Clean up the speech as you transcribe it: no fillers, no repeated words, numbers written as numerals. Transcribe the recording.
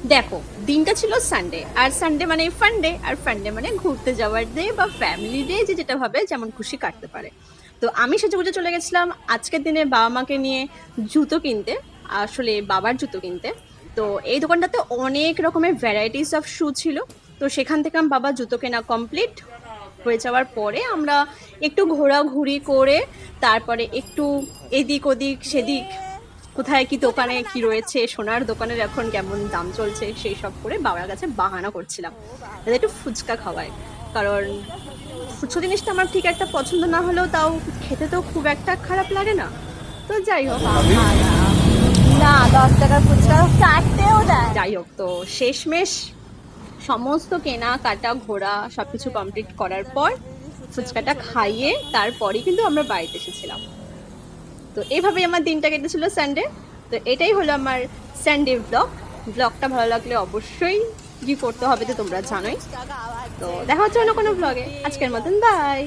দেখো, দিনটা ছিল সানডে, আর সানডে মানে ফান ডে, আর ফান ডে মানে ঘুরতে যাওয়ার ডে বা ফ্যামিলি ডে, যে যেটা ভাবে যেমন খুশি কাটতে পারে। তো আমি সেজেগুজে চলে গেছিলাম আজকের দিনে বাবা মাকে নিয়ে জুতো কিনতে, আসলে বাবার জুতো কিনতে। তো এই দোকানটাতে অনেক রকমের ভ্যারাইটিস অফ শু ছিল। তো সেখান থেকে আমার বাবা জুতো কেনা কমপ্লিট হয়ে যাওয়ার পরে আমরা একটু ঘোরাঘুরি করে তারপরে একটু এদিক ওদিক সেদিক, কোথায় কি দোকানে কি রয়েছে, সোনার দোকানের এখন কেমন দাম চলছে, সেই সব করে বাবার কাছে বাহানা করছিলাম যাতে একটু ফুচকা খাওয়ায়। কারণ ফুচকা জিনিসটা আমার ঠিক একটা পছন্দ না হলেও তাও খেতে তো খুব একটা খারাপ লাগে না। তো যাই হোক, না, 10 টাকার ফুচকা 4টেও দেয়। যাই হোক, তো শেষমেশ সমস্ত কেনাকাটা ঘোরা সবকিছু কমপ্লিট করার পর ফুচকাটা খাইয়ে তারপরেই কিন্তু আমরা বাড়িতে এসেছিলাম। তো এইভাবেই আমার দিনটা কেটেছিল সানডে। তো এটাই হলো আমার সানডে ব্লগটা ভালো লাগলে অবশ্যই কি করতে হবে তো তোমরা জানোই। তো দেখা হচ্ছে অন্য কোনো ব্লগে, আজকের মতন বাই।